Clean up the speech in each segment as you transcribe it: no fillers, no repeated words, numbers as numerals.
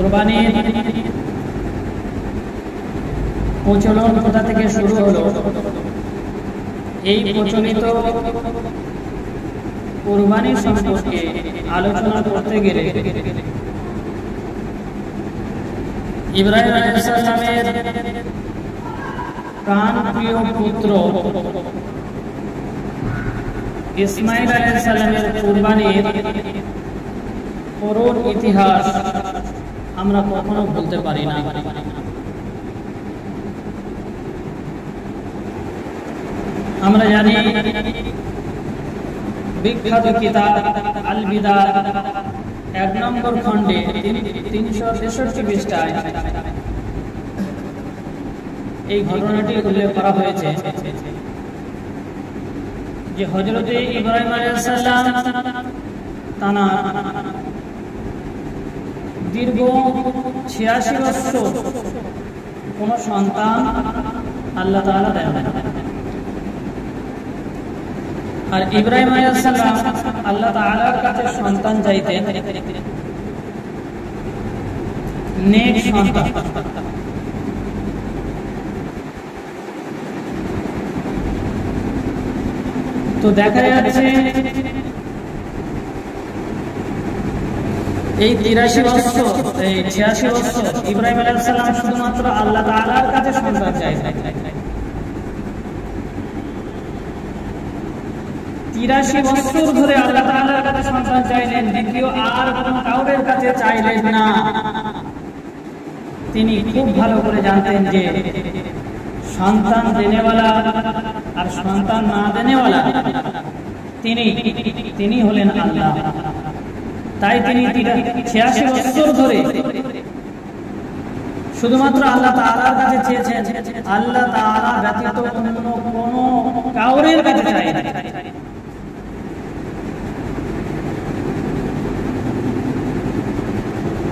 কুরবানির প্রচলন কোথা থেকে শুরু হলো? এই প্রচলিত কুরবানি সম্পর্কে আলোচনা করতে গেলে ইব্রাহিম আলাইহিস সালামের প্রাণপ্রিয় পুত্র ইসমাঈল আলাইহিস সালামের কুরবানির পুরো ইতিহাস আমরা কখনো ভুলতে পারি না। আমরা জানি বিখ্যাত কিতাব আল বিদাত 1 নম্বর খণ্ডে 363 পৃষ্ঠায় এই ঘটনাটি উল্লেখ করা হয়েছে যে হযরত ইব্রাহিম আলাইহিস সালাম তানা দীর্ঘ 86 বছর কোন সন্তান আল্লাহ তাআলা দেন না। আর ইব্রাহিম আলাইহিস সালাম আল্লাহ তাআলার কাছে সন্তান চাইতেন, নেক সন্তান। তো দেখা যাচ্ছে এই 83 বছর 86 বছর ইব্রাহিম আলাইহিস সালাম শুধুমাত্র আল্লাহ তাআলার কাছে সন্তান চাইতেন। 83 বছর ধরে আল্লাহ তাআলার কাছে সন্তান চাইলেন, দ্বিতীয় আর কোনো কাউরের কাছে চাইলেন না। তিনি খুব ভালো করে জানতেন যে সন্তান দেনেওয়ালা আর সন্তান না দেনেওয়ালা তিনি হলেন আল্লাহ। তাই তিনি 86 বছর ধরে শুধুমাত্র আল্লাহ তাআলার কাছে চেয়েছেন, আল্লাহ তাআলা ব্যতীত কোনো কাউরের কাছে চাইলেন।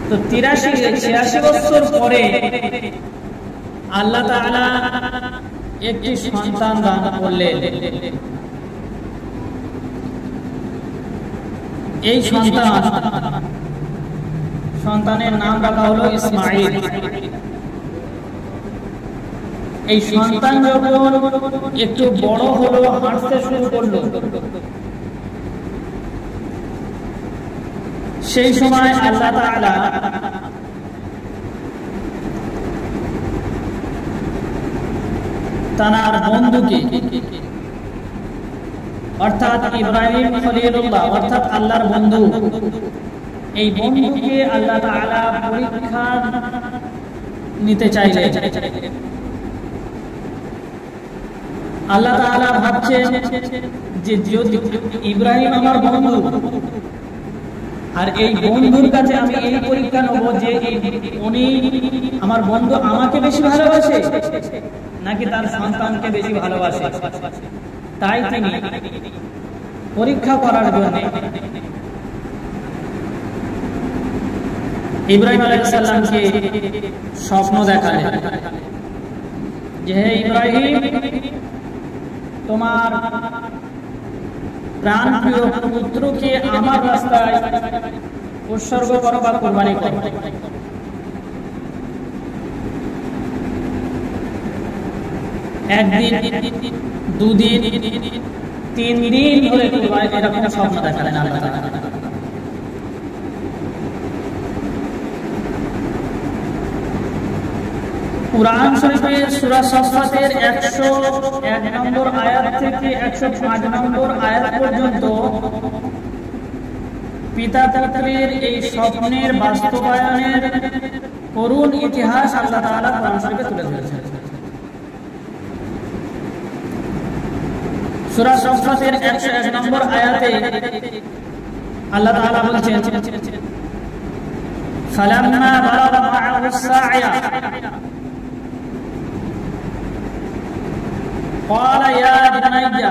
তো 86 বছর পরে আল্লাহ তাআলা একটি সন্তান দান করলেন। এই সন্তানের নাম রাখা হলো ইসমাঈল। এই সন্তান যখন একটু বড় হলো, হাঁটতে শুরু করলো, সেই সময় আল্লাহ তাআলা তার বন্ধুকে অর্থাৎ ইব্রাহিম খলিলুল্লাহ অর্থাৎ আল্লাহর বন্ধু, এই বন্ধুকে আল্লাহ তাআলা পরীক্ষা নিতে চাইলেন। আল্লাহ তাআলা ভাবছেন যে যদি ইব্রাহিম আমার বন্ধু, আর এই বন্ধুর কাছে আমি এই পরীক্ষা নেব যে উনি আমার বন্ধু আমাকে বেশি ভালোবাসে নাকি তার সন্তানকে বেশি ভালোবাসে। তাই তিনি পরীক্ষা করার জন্য ইব্রাহিম আলাইহিস সালামকে স্বপ্ন দেখালেন যে হে ইব্রাহিম, তোমার প্রাণপ্রিয় পুত্রকে আমার রাস্তায় উৎসর্গ করো বা কুরবানি করো। একদিন, দুদিন, 3 দিন ধরে কুরবানি এরকম স্বপ্ন দেখালেন আল্লাহ তাআলা। কুরআন শরীফের সূরা সাফফাতের 101 নম্বর আয়াত থেকে 105 নম্বর আয়াত পর্যন্ত পিতা পুত্রের এই স্বপ্নের বাস্তবায়নের করুণ ইতিহাস আল্লাহ তাআলা কুরআন শরীফে তুলে ধরেছেন। সূরা সাফফাতের 101 নম্বর আয়াতে আল্লাহ তাআলা বলছেন, ফালাম্মা বালাগা মা'আহু সা'য়া ক্বালা ইয়া বুনাইয়া,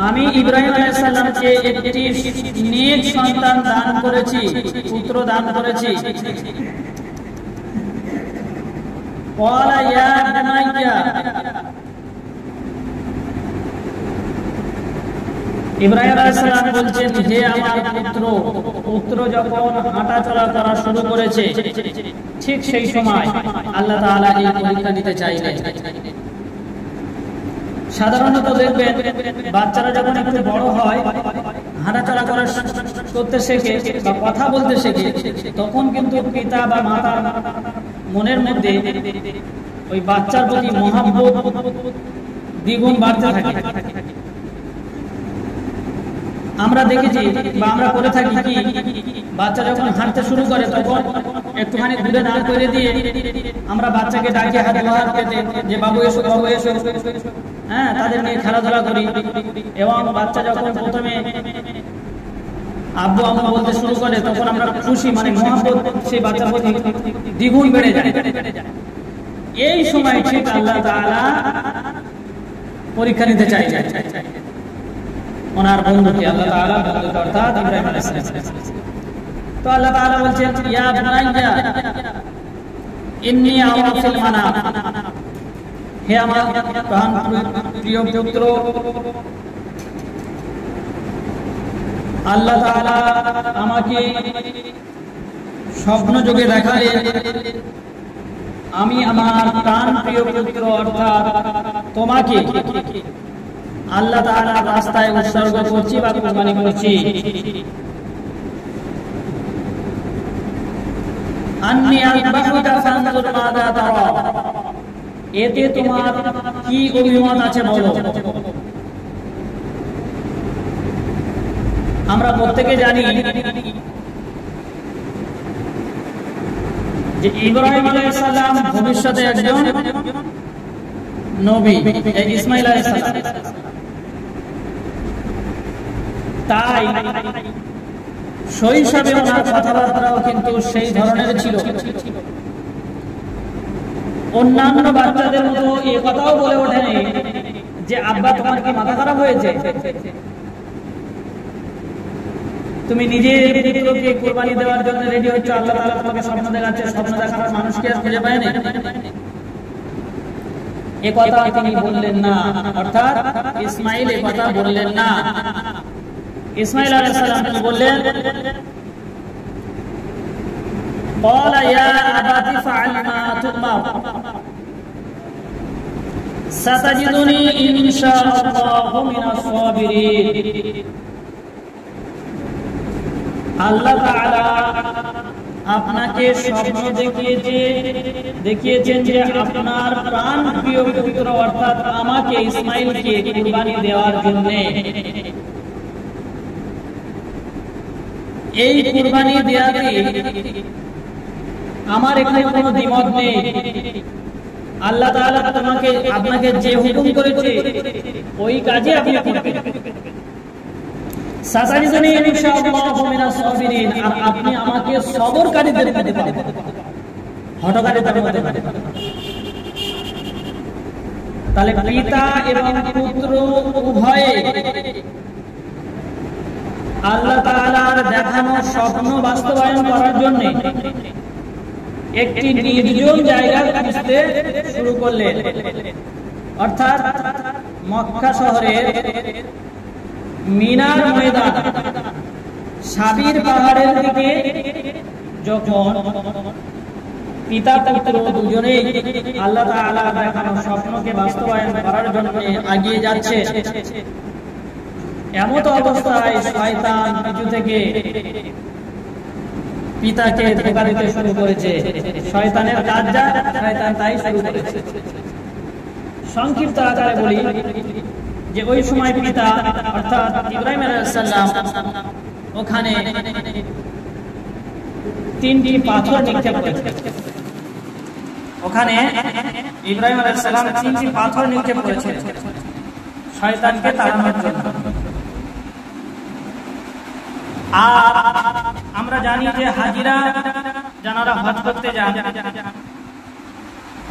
আমি ইব্রাহিম আলাইহিস সালামকে একটি নেক সন্তান দান করেছি, পুত্র দান করেছি। ক্বালা ইয়া বুনাইয়া, ইব্রাহিম আলাইহিস সালাম বলছেন, হে আমার পুত্র যখন হাঁটা চলা করা শুরু করেছে ঠিক সেই সময় আল্লাহ তাআলা এই পরীক্ষা নিতে চাইলেন। সাধারণত দেখবেন বাচ্চারা যখন একটু বড় হয়, হাঁটাচলা করা করতে শেখে বা কথা বলতে শেখে, তখন কিন্তু পিতা বা মাতার মনের মধ্যে ওই বাচ্চার প্রতি মহাব্বত দ্বিগুণ বাড়তে থাকে। আমরা দেখেছি বা আমরা করে থাকি কি, বাচ্চা যখন হাঁটতে শুরু করে তখন একটুখানি দূরে দাঁড় করে দিয়ে আমরা বাচ্চাকে ডাকি হাতে হাত পেতে, যে বাবু এসো, বাবু এসো, হ্যাঁ, তাদের নিয়ে খেলাধুলা করি। এবং বাচ্চা যখন প্রথমে আব্বু আম্মু বলতে শুরু করে তখন আমরা খুশি, মানে মহব্বত সেই বাচ্চার প্রতি দ্বিগুণ বেড়ে যায়। এই সময় ঠিক আল্লাহ তাআলা পরীক্ষা নিতে চাই ওনার বন্ধুকে, আল্লাহ তাআলা বন্ধুকে, অর্থাৎ ইব্রাহিম আলাইহিস সালাম। তো আল্লাহ তাআলা বলছেন, ইয়া বুনাইয়া ইন্নী আরা ফিল মানাম, হে আমার প্রাণ প্রিয় পুত্র, আল্লাহ তাআলা আমাকে স্বপ্ন যোগে দেখালেন আমি আমার প্রাণ প্রিয় পুত্র অর্থাৎ তোমাকে আল্লাহ তাআলার রাস্তায় উৎসর্গ করছি বা কুরবানি করছি। আন্নী আযবাহুকা ফানজুর মাযা তারা, এতে তোমার কি অভিমত আছে বলো। আমরা প্রত্যেকে জানি যে ইব্রাহিম আলাইহিস সালাম ভবিষ্যতে একজন নবী, ইসমাঈল আলাইহিস সালাম। তাই শৈশবে ওনার কথাবার্তাও কিন্তু সেই ধরনের ছিল। অন্যান্য বাচ্চাদের মতো এই কথাও বলে ওঠেনি যে আব্বা তোমার কি মাথা খারাপ হয়েছে, তুমি নিজে পুত্রকে কুরবানি দেওয়ার জন্য রেডি হচ্ছ, আল্লাহ তাআলা তোমাকে স্বপ্ন দেখাচ্ছে, স্বপ্ন দেখানোর মানুষকে আর খুঁজে পায়নি। এ কথা তিনি বললেন না, অর্থাৎ ইসমাঈল এ কথা বললেন না। ইসমাঈল আলাইহিস সালাম কি বললেন? قال يا أبت افعل ما تؤمر ستجدني إن شاء الله من الصابرين। আল্লাহ তাআলা আপনাকে স্বপ্ন দেখিয়েছেন যে আপনার প্রাণ প্রিয় পুত্র অর্থাৎ আমাকে, ইসমাঈলকে কুরবানি দেওয়ার জন্য। এই কুরবানি দেওয়াতে আমার এখানে কোনো দ্বিমত নেই। আল্লাহ তাআলা আপনাকে যে হুকুম করেছে ওই কাজে আপনি করবেন। সাতাজিদুনি ইনশাআল্লাহু মিনাস সাবিরিন, আর আপনি আমাকে সবরকারীদের মধ্যে পাবেন, হঠকারীদের মধ্যে পাবেন। তাহলে পিতা এবং পুত্র উভয়ে আল্লাহ তাআলার দেখানো স্বপ্ন বাস্তবায়ন করার জন্য একটি নির্জন জায়গা খুঁজতে শুরু করলেন, অর্থাৎ মক্কা শহরের মিনার ময়দান সাবির পাহাড়ের দিকে যখন পিতা পুত্র দুজনেই আল্লাহ তাআলা দেখানো স্বপ্নকে বাস্তবায়ন করার জন্য এগিয়ে যাচ্ছে, এমত অবস্থায় শয়তান পিছু থেকে পিতাকে ধোঁকা দিতে শুরু করেছে। শয়তানের কাজ যা, শয়তান তাই শুরু করেছে। সংক্ষিপ্ত আকারে বলি যে ওই সময় পিতা অর্থাৎ ইব্রাহিম আলাইহিস সালাম ওখানে তিনটি পাথর নিক্ষেপ করেছে। ওখানে ইব্রাহিম আলাইহিস সালাম তিনটি পাথর নিক্ষেপ করেছে শয়তানকে তাড়ানোর জন্য। আর আমরা জানি যে হাজিরা যারা হজ করতে যান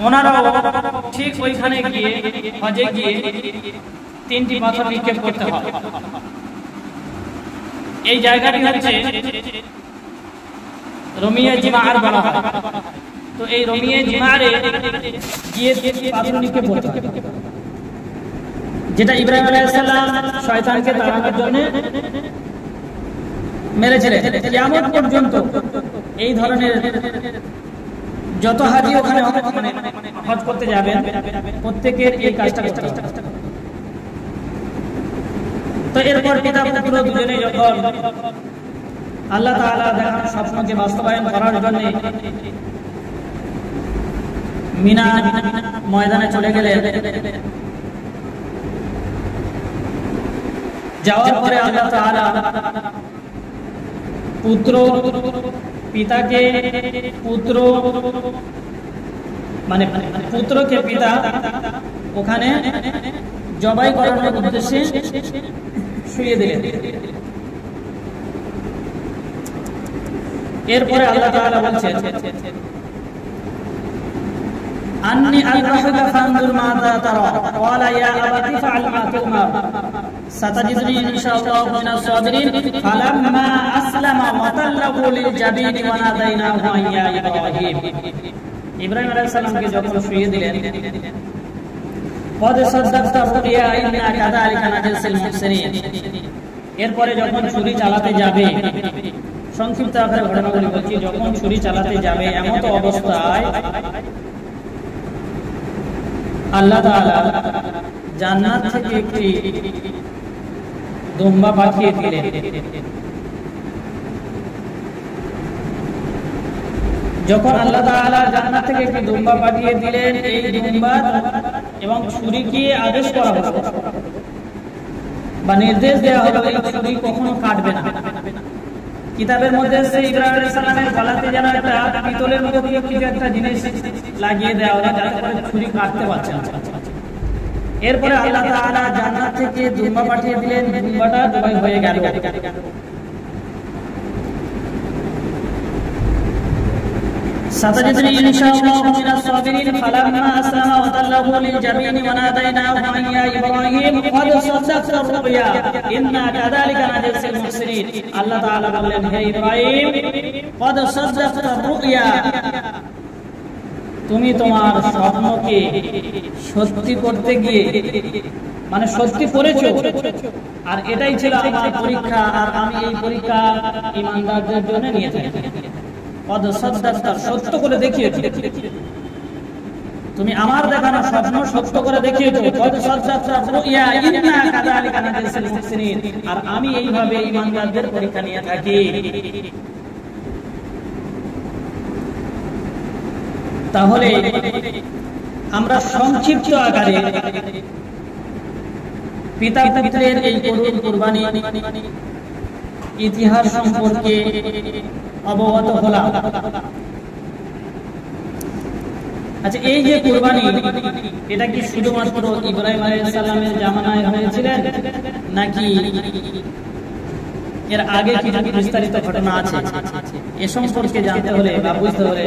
ওনারাও ঠিক ওইখানে গিয়ে হজে গিয়ে তিনটি পাথর নিক্ষেপ করতে হয়। এই জায়গাটি হচ্ছে রমিয়া জিমার বলা হয়। তো এই রমিয়া জিমারে গিয়ে তিনটি পাথর নিক্ষেপ করতে হয়। যেটা ইব্রাহিম আলাইহিস সালাম শয়তানকে তাড়ানোর জন্য মেরেছিলেন। কিয়ামত পর্যন্ত এই ধরনের যত হাজি ওখানে হজ করতে যাবেন প্রত্যেকের এই কাজটা করতে হবে। তো এরপর পিতা পুত্র দুজনে যখন আল্লাহ তাআলা দেখানো স্বপ্নকে বাস্তবায়ন করার জন্য মিনা ময়দানে চলে গেলেন। যাওয়ার পরে আল্লাহ তাআলা পিতাকে পুত্র মানে পুত্রকে পিতা ওখানে জবাই করানোর উদ্দেশ্যে শুইয়ে দিলেন। এরপরে আল্লাহ তাআলা বলছেন আন্নী আযবাহুকা ফানজুর মাযা তারা ক্বালা ইয়া আবাতি ফাআল মা তু'মার সাতাজিদুনি ইনশাআল্লাহু মিনাস সাবিরিন ফালাম্মা আসলামা ওয়া তাল্লাহু লিল জাবিনি ওয়া নাদাইনাহু ইয়া ইব্রাহিম। ইব্রাহিম আলাইহিস সালামকে যখন শুইয়ে দিলেন قد صدقت الرؤيا إنا كذلك نجزي المحسنين। এরপরে যখন ছুরি চালাতে যাবে, সংক্ষিপ্ত আকারে ঘটনাগুলি বলছি, যখন ছুরি চালাতে যাবে এমন অবস্থায় আল্লাহ তাআলা জান্নাত থেকে একটি দুম্বা পাঠিয়ে দিলেন। যখন আল্লাহ তাআলা জান্নাত থেকে একটি দুম্বা পাঠিয়ে দিলেন, এই দুম্বা এবং ছুরিকে আদেশ করা হলো বা নির্দেশ দেওয়া হলো এই ছুরি কখনো কাটবে না। কিতাবের মধ্যে সেই ইব্রাহিম আলাইহিস সালামের গলাতে যেন একটা পিতলের মতো দিয়ে কিছু একটা জিনিস লাগিয়ে দেওয়া হলো যাতে করে ছুরি কাটতে পারছে না। এরপরে আল্লাহ তাআলা জান্নাত থেকে দুম্বা পাঠিয়ে দিলেন, দুম্বাটা জবাই হয়ে গেল। ستجدني إن شاء الله من الصابرين فلما أسلم وتله للجبين وناديناه أن يا إبراهيم قد صدقت الرؤيا إنا كذلك نجزي المحسنين। আল্লাহ তাআলা বললেন, হে ইব্রাহিম قد صدقت الرؤيا, তুমি তোমার স্বপ্নকে সত্যি করতে গিয়ে মানে সত্যি করেছো, আর এটাই ছিল আমার পরীক্ষা, আর আমি এই পরীক্ষা ঈমানদারদের জন্য নিয়ে থাকি। সত্য করে দেখিয়েছো, তুমি আমার দেখানো স্বপ্ন সত্য করে দেখিয়েছো। আর আমি এইভাবে ঈমানদারদের পরীক্ষা নিয়ে থাকি। তাহলে আমরা সংক্ষিপ্ত আকারে পিতা পুত্রের এই করুণ কুরবানি ইতিহাস সম্পর্কে অবগত হলাম। আচ্ছা, এই যে কুরবানি এটা কি শুধুমাত্র ইব্রাহিম আলাইহিস সালামের জামানায় হয়েছিলেন নাকি এর আগে কিছু বিস্তারিত ঘটনা আছে? এ সম্পর্কে জানতে হলে বা বুঝতে হলে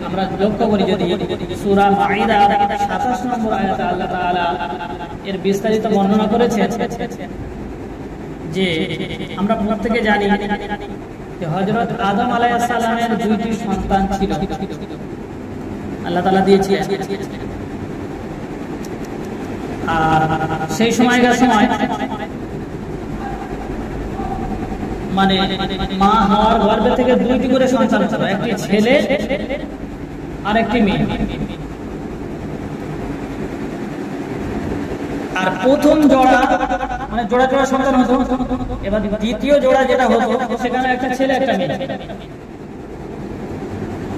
আমরা লক্ষ্য করি, যদি সূরা মাঈদা 27 নম্বর আয়াতে আল্লাহ তাআলা এর বিস্তারিত বর্ণনা করেছেন যে আমরা প্রত্যেকে জানি যে হযরত আদম আলাইহিস সালামের দুইটি সন্তান ছিল, আল্লাহ তাআলা দিয়েছিলেন। আর সেই সময়কার সময় মানে মা হওয়ার গর্ভে থেকে দুইটি করে সন্তান ছিল, একটি ছেলে আর একটি মেয়ে। আর প্রথম জোড়া মানে জোড়া জোড়া সন্তান হতো, এবার দ্বিতীয় জোড়া যেটা হতো সেখানে একটা ছেলে একটা মেয়ে।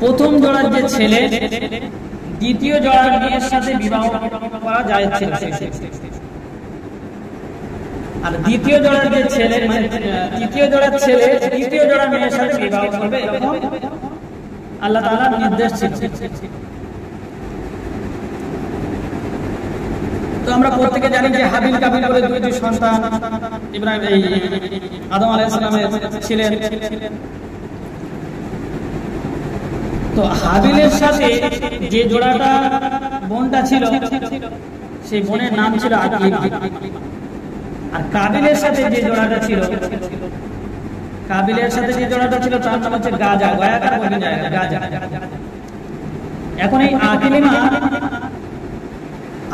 প্রথম জোড়ার যে ছেলে দ্বিতীয় জোড়ার মেয়ের সাথে বিবাহ করা যায় ছিল, আর দ্বিতীয় জোড়ার যে ছেলে মানে তৃতীয় জোড়ার ছেলে দ্বিতীয় জোড়ার মেয়ের সাথে বিবাহ করবে, এরকম আল্লাহ তাআলার নির্দেশ ছিল। তো আমরা প্রত্যেকে জানি যে হাবিল কাবিল বলে দুইটি সন্তান ইব্রাহিম এই আদম আলাইহিস সালামের ছিলেন। তো হাবিলের সাথে যে জোড়াটা বোনটা ছিল সেই বোনের নাম ছিল আকিবা, আর কাবিলের সাথে যে জোড়াটা ছিল তার নাম হচ্ছে গাজা, গয়াকার বলে যায় গাজা। এখন এই আকিলিমা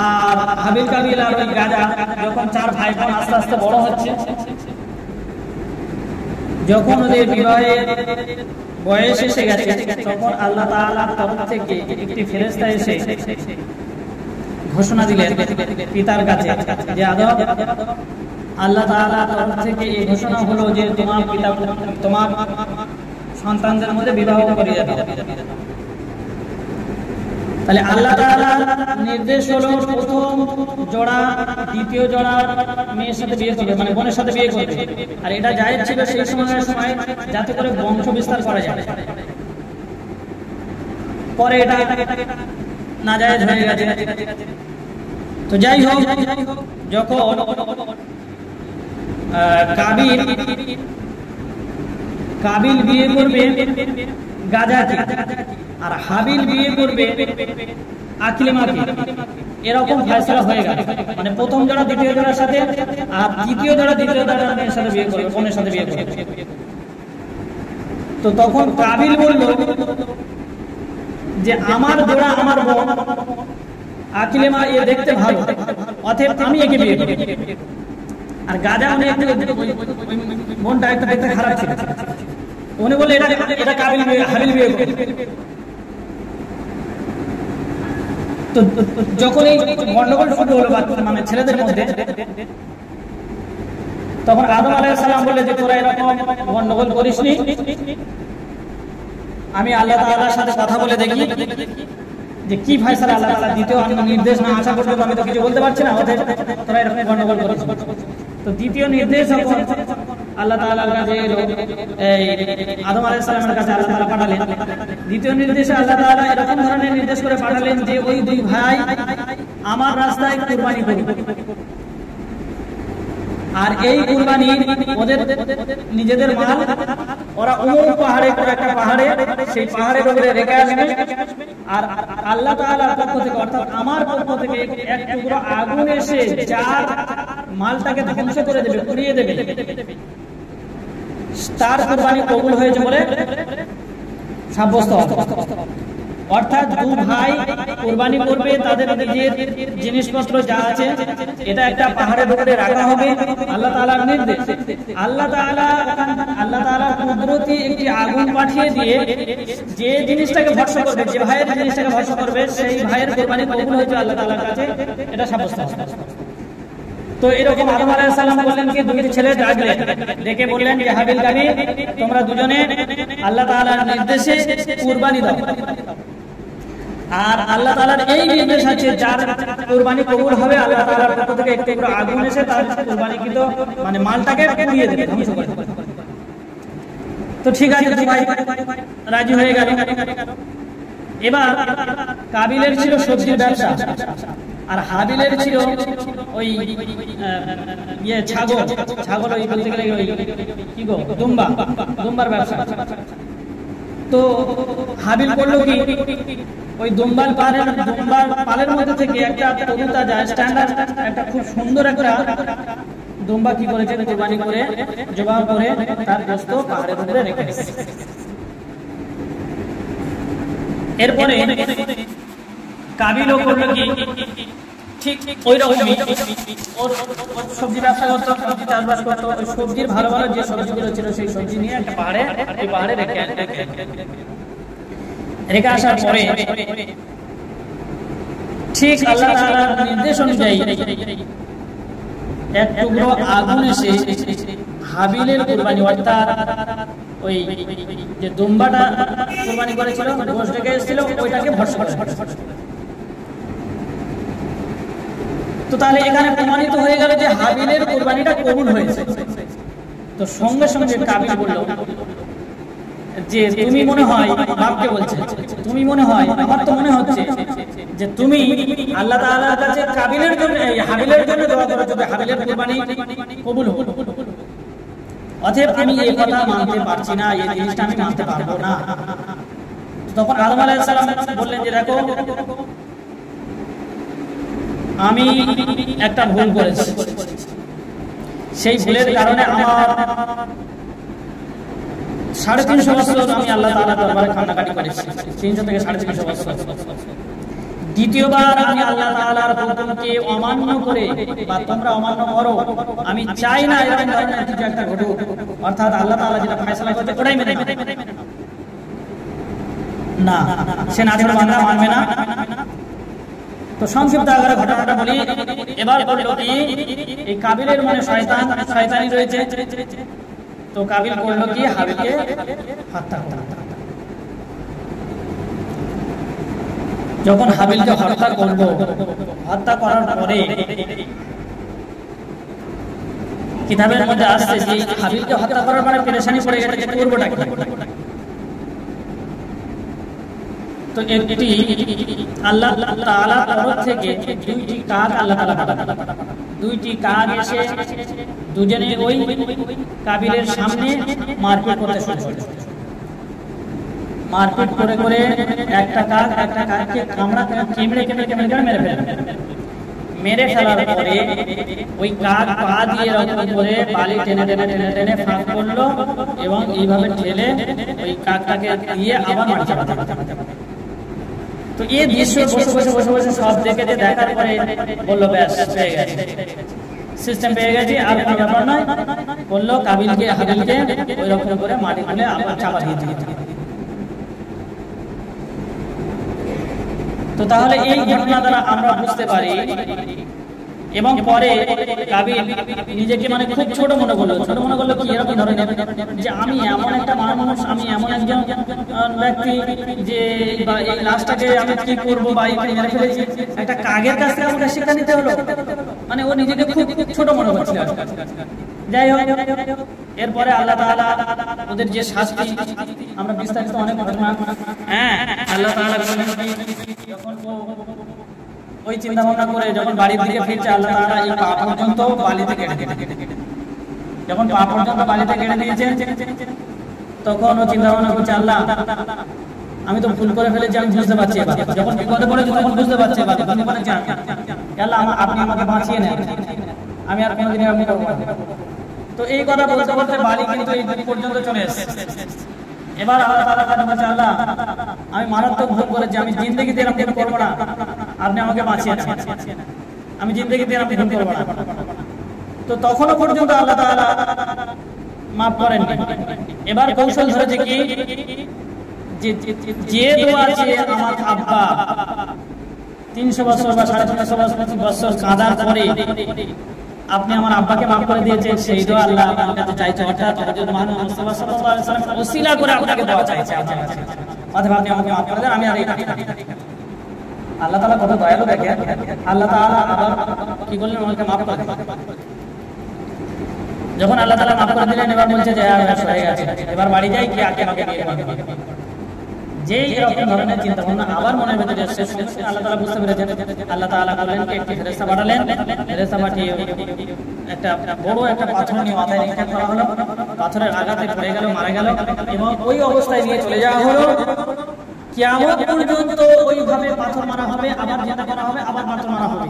আর হাবিল কাবিল আর ওই গাজা যখন 4 ভাই বোন আস্তে আস্তে বড় হচ্ছে, যখন ওদের বিবাহের বয়স এসে গেছে, তখন আল্লাহ তাআলার তরফ থেকে একটি ফেরেশতা এসে ঘোষণা দিলেন পিতার কাছে যে আদম, আল্লাহ তাআলার তরফ থেকে এই ঘোষণা হলো যে তোমার সন্তানদের মধ্যে বিবাহ করিয়ে দাও। তাহলে আল্লাহ তাআলার নির্দেশ হলো প্রথম জোড়া দ্বিতীয় জোড়া মেয়ের সাথে বিয়ে করবে, মানে বোনের সাথে বিয়ে করবে। আর এটা জায়েজ ছিল সেই সময় যাতে করে বংশ বিস্তার করা যায়। পরে এটা নাজায়েজ হয়ে গেছে। তো যাই হোক, যখন কাবিল বিয়ে করবে গাজাকে আর হাবিল বিয়ে করবে আকলিমাকে, এরকম ফয়সালা হয়ে গেল। মানে প্রথম জোড়া দ্বিতীয় জোড়ার সাথে আর দ্বিতীয় জোড়া তৃতীয় জোড়ার মেয়ের সাথে বিয়ে করবে, বোনের সাথে বিয়ে করবে। তো তখন কাবিল বলল যে আমার জোড়া আমার বোন আকলিমা, এ দেখতে ভালো, অতএব আমি একে বিয়ে করব। আর গাজা উনি একটু বোনটা একটু দেখতে খারাপ ছিল, উনি বলে এটা কাবিল হাবিল বিয়ে করবে। তো যখন এই গন্ডগোল শুরু হলো মানে ছেলেদের মধ্যে, তখন আদম আলাইহিস সালাম বললে যে তোরা এরকম গন্ডগোল করিসনি, আমি আল্লাহ তাআলার সাথে কথা বলে দেখি যে কি ফয়সালা আল্লাহ তাআলা দ্বিতীয় নির্দেশ না আসা পর্যন্ত আমি তো কিছু বলতে পারছি না, অতএব তোরা এরকম গন্ডগোল করিস। তো দ্বিতীয় নির্দেশ যখন আল্লাহ তাআলার কাছে এলো, এই আদম আলাইহিস সালামের কাছে আল্লাহ তাআলা পাঠালেন। দ্বিতীয় নির্দেশে আল্লাহ তাআলা এরকম ধরনের নির্দেশ করে পাঠালেন যে ওই দুই ভাই আমার রাস্তায় কুরবানি করবে, আর এই কুরবানি ওদের নিজেদের মাল ওরা অমুক পাহাড়ে, কোন একটা পাহাড়ে, সেই পাহাড়ের উপরে রেখে আসবে। আর আল্লাহ তাআলার পক্ষ থেকে, অর্থাৎ আমার পক্ষ থেকে এক টুকরো আগুন এসে যার মালটাকে ধ্বংস করে দেবে, পুড়িয়ে দেবে, তার কুরবানি কবুল হয়েছে বলে সাব্যস্ত হবে। অর্থাৎ দু ভাই কুরবানি করবে, তাদের নিজের জিনিসপত্র যা আছে এটা একটা পাহাড়ের উপরে রাখা হবে, আল্লাহ তাআলার নির্দেশ। আল্লাহ তাআলার কুদরতি একটি আগুন পাঠিয়ে দিয়ে যে জিনিসটাকে ভস্ম করবে, যে ভাইয়ের জিনিসটাকে ভস্ম করবে, সেই ভাইয়ের কুরবানি কবুল হয়েছে আল্লাহ তাআলার কাছে, এটা সাব্যস্ত হবে। তো এরকম আদম আলাইহিস সালাম বললেন কি, দুই ছেলে ডাকলেন, ডেকে বললেন যে হাবিল কাবিল, তোমরা দুজনে আল্লাহ তাআলার নির্দেশে কুরবানি দাও। আর আল্লাহ তাআলার এই নির্দেশ আছে যার কুরবানি কবুল হবে, আল্লাহ তাআলার পক্ষ থেকে একটু করে আগুন এসে তার কুরবানিকৃত মানে মালটাকে পুড়িয়ে দেবে, ধ্বংস করে দেবে। তো ঠিক আছে, ভাই রাজি হয়ে গেল। এবার কাবিলের ছিল সবজির ব্যবসা, আর হাবিলের ছিল ওই ছাগল ওই বলতে গেলে কি গো দুম্বার ব্যবসা। তো হাবিল করলো কি, ওই দুম্বার পালের মধ্যে থেকে একটা তরুতা যায় স্ট্যান্ডার্ড একটা খুব সুন্দর একটা দুম্বা কি করেছে, কুরবানি করে জবাব করে তার গোশত পাহাড়ের উপরে রেখে দিয়েছে। এরপরে কাবিলও করলো কি ঠিক ওই রকমই, ওর সবজি ব্যবসা করতো, সবজি চাষবাস করতো, ওই সবজির ভালো ভালো যে সবজিগুলো ছিল সেই সবজি নিয়ে একটা পাহাড়ে রেখে আসার পরে ঠিক আল্লাহ তাআলার নির্দেশ অনুযায়ী এক টুকরো আগুন এসে হাবিলের কুরবানি, অর্থাৎ ওই যে দুম্বাটা কুরবানি করেছিল, গোশত রেখে এসেছিল, ওইটাকে ভস্ম করে। তো তাহলে এখানে প্রমাণিত হয়ে গেল যে হাবিলের কুরবানিটা কবুল হয়েছে। তো সঙ্গে সঙ্গে কাবিল বলল যে তুমি মনে হয়, বাপকে বলছে, তুমি মনে হয়, আমার তো মনে হচ্ছে যে তুমি আল্লাহ তাআলার কাছে কাবিলের জন্য হাবিলের জন্য দোয়া করেছো, হাবিলের কুরবানি কবুল হোক। অতএব আমি এই কথা মানতে পারছি না, এই জিনিসটা আমি মানতে পারবো না। তখন আদম আলাইহিস সালাম বললেন যে দেখো, আমি একটা ভুল করেছি, সেই ভুলের কারণে আমার 350 বছর আমি আল্লাহ তাআলার দরবারে কান্নাকাটি করেছি, 300 থেকে 350 বছর। দ্বিতীয়বার আমি আল্লাহ তাআলার হুকুমকে অমান্য করে বা তোমরা অমান্য করো, আমি চাই না এরকম ধরনের কিছু একটা ঘটুক, অর্থাৎ আল্লাহ তাআলা যেটা ফয়সালা করতে ওটাই মেনে না, সে নাফরমানরা মানবে না। তো সংক্ষিপ্ত আকারে ঘটনাটা বলি। এবার বলল কি, এই কাবিলের মনে শয়তানি রয়েছে। তো কাবিল করলো কি, হাবিলকে হত্যা করল। যখন হাবিলকে হত্যা করলো, হত্যা করার পরে কিতাবের মধ্যে আসছে যে হাবিলকে হত্যা করার পরে পেরেশানি পড়ে গেছে যে করবোটা কি। তো একটি আল্লাহ তাআলার তরফ থেকে দুইটি কাক আল্লাহ তাআলা পাঠালেন। দুইটি কাক এসে দুজনে ওই কাবিলের সামনে মারপিট করতে শুরু করলো। মারপিট করে করে একটা কাককে কেমড়ে মেরে ফেলার পরে ওই কাক পা দিয়ে রক্ত করে বালি টেনে টেনে টেনে টেনে ফাঁক করলো এবং এইভাবে ঠেলে ওই কাকটাকে দিয়ে আবার মাটি চাপাতে। তো এই দৃশ্য বসে বসে সব দেখে দেখার পরে বললো ব্যাস পেয়ে গেছে, সিস্টেম পেয়ে গেছে, আর কোনো ব্যাপার নয়। বললো কাবিলকে হাবিলকে ওই রকম করে মাটি খুলে আবার চাপা দিয়ে দিতে। তো তাহলে এই ঘটনা দ্বারা আমরা বুঝতে পারি, এবং পরে কাবিল নিজেকে মানে খুব ছোট মনে করলো কি এরকম ধরনের যে আমি এমন একটা মানুষ, আমি এমন একজন ব্যক্তি যে এই লাশটাকে আমি কি করবো বা মেরে ফেলেছি, একটা কাকের কাছ থেকে আমাকে শিক্ষা নিতে হলো। মানে ও নিজেকে খুব ছোট মনে করছিল। যাই হোক, এরপরে আল্লাহ তাআলা ওদের যে শাস্তি, আমরা বিস্তারিত অনেক ঘটনা, আল্লাহ তাআলা যখন ওই চিন্তা ভাবনা করে যখন বাড়ির দিকে ফিরছে, আল্লাহ তাআলা এই পা পর্যন্ত বালিতে কেটে যখন পা পর্যন্ত বালিতে কেটে দিয়েছে, তখন ও চিন্তা ভাবনা করছে, আল্লাহ আমি তো ভুল করে ফেলেছি, আমি বুঝতে পারছি। যখন বিপদে পড়েছি তখন বুঝতে পারছি, আল্লাহ আপনি আমাকে বাঁচিয়ে নেন, আমি আর কোনোদিন এরকম করবো না। তো এই কথা বলতে বলতে বালি কিন্তু এই দিক পর্যন্ত চলে এসেছে। এবার আল্লাহ তাআলা কথা বলছে, আল্লাহ আমি মারাত্মক ভুল করেছি, আমি জিন্দেগিতে এরকম করবো না, আপনি আমাকে বাঁচিয়ে নেন, আমি জিন্দেগিতে এরকম করবো না। তো তখনও পর্যন্ত আল্লাহ তাআলা মাফ করেননি। এবার কৌশল ধরেছে কি, যে দোয়া চেয়ে আমার আব্বা 300 বছর বা 350 বছর কাঁদার পরে আপনি আমার আব্বাকে মাফ করে দিয়েছেন, সেই দোয়া আল্লাহ আপনার কাছে চাইছে, অর্থাৎ হযরত মুহাম্মদ মুস্তাফা সাল্লাল্লাহু আলাইহি ওয়াসাল্লাম ওসিলা করে আপনাকে দোয়া চাইছে। অথবা আপনি আমাকে মাফ করে দেন, আমি আর এটা আল্লাহ তাআলা কত দয়ালু দেখেন। আল্লাহ তাআলা আবার কি বললেন, আমাকে মাফ করে দেন। যখন আল্লাহ তাআলা মাফ করে দিলেন, এবার বলছে যে হয়ে গেছে, এবার বাড়ি যাই, কি আগে আমাকে বিয়ে করবে। যেই এরকম ধরনের চিন্তা ভাবনা আবার মনের ভিতরে এসেছে, আল্লাহ তাআলা বুঝতে পেরেছেন। আল্লাহ তাআলা বললেন কি, একটি ফেরেশতা পাঠালেন, ফেরেশতা পাঠিয়ে একটা বড় একটা পাথর নিয়ে মাথায় নিক্ষেপ করা হলো। পাথরের আঘাতে পড়ে গেল, মারা গেল, এবং ওই অবস্থায় নিয়ে চলে যাওয়া হলো। কিয়ামত পর্যন্ত ওইভাবে পাথর মারা হবে, আবার জিন্দা করা হবে, আবার পাথর মারা হবে।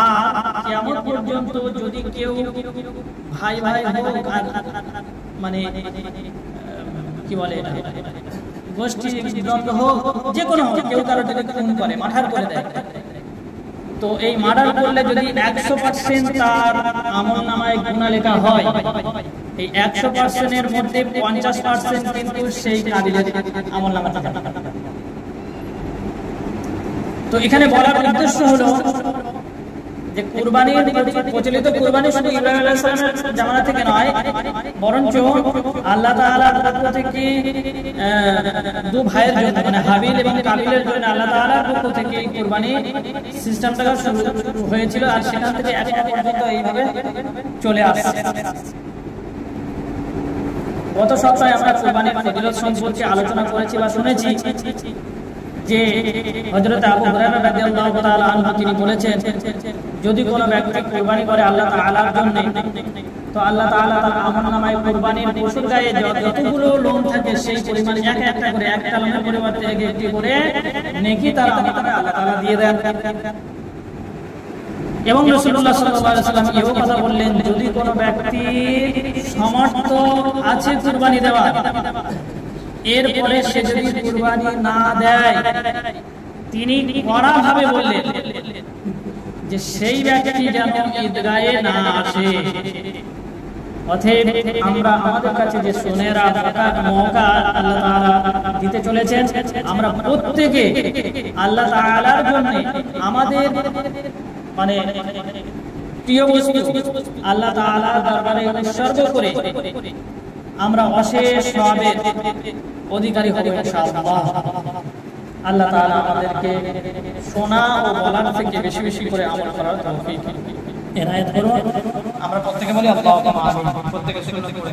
আর কিয়ামত পর্যন্ত যদি কেউ ভাই ভাই হোক, মানে কি বলে গোষ্ঠী দ্বন্দ্ব হোক, যে কোনো কেউ কারো যদি খুন করে, মার্ডার করে দেয়, তো এই মার্ডার করলে যদি 100% তার আমলনামায় গুনাহ লেখা হয়, এই 100% এর মধ্যে 50% কিন্তু সেই কাবিলের আমলনামা থাকে। তো এখানে বলার উদ্দেশ্য হলো যে কুরবানির প্রচলিত কুরবানি শুধু ইব্রাহিম আলাইহিস সালামের জামানা থেকে নয়, বরঞ্চ আল্লাহ তাআলার পক্ষ থেকে দু ভাইয়ের জন্য, মানে হাবিল এবং কাবিলের জন্য আল্লাহ তাআলার পক্ষ থেকে এই কুরবানি সিস্টেমটা শুরু হয়েছিল, আর সেখান থেকে এখন পর্যন্ত এইভাবে চলে আসছে। গত সপ্তাহে আমরা কুরবানির ফজিলত সম্পর্কে আলোচনা করেছি বা শুনেছি যে হযরত আবু হুরায়রা রাদিয়াল্লাহু তাআলা আনহু তিনি বলেছেন, যদি কোনো ব্যক্তি কুরবানি করে আল্লাহ তাআলার জন্য, তো আল্লাহ তাআলা তার আমলনামায় কুরবানির পশুর গায়ে যতগুলো লোম থাকে সেই পরিমাণ একটা করে, একটা লোমের পরিবর্তে একটি করে নেকি তার আমলনামায় আল্লাহ তাআলা দিয়ে দেন। এবং রাসূলুল্লাহ সাল্লাল্লাহু আলাইহি ওয়াসাল্লাম এও কথা বললেন, যদি কোনো ব্যক্তি সামর্থ্য আছে কুরবানি দেওয়ার, এরপরে সে যদি কুরবানি না দেয়, তিনি কড়াভাবে বললেন যে সেই ব্যক্তি যেন ঈদগাহে না আসে। অতএব আমরা আমাদের কাছে যে সোনেরা মওকা আল্লাহ তাআলা দিতে চলেছেন, আমরা প্রত্যেকে আল্লাহ তাআলার জন্য আমাদের মানে প্রিয় বস্তু আল্লাহ তাআলার দরবারে উৎসর্গ করে আমরা অশেষ সওয়াবের অধিকারী হব ইনশাআল্লাহ। আল্লাহ তাআলা আমাদেরকে শোনা ও বলার থেকে বেশি বেশি করে আমল করার তৌফিক এনায়েত করুন। আমরা প্রত্যেকে বলি আল্লাহুম্মা আমিন। প্রত্যেকে সুন্নাত পড়ে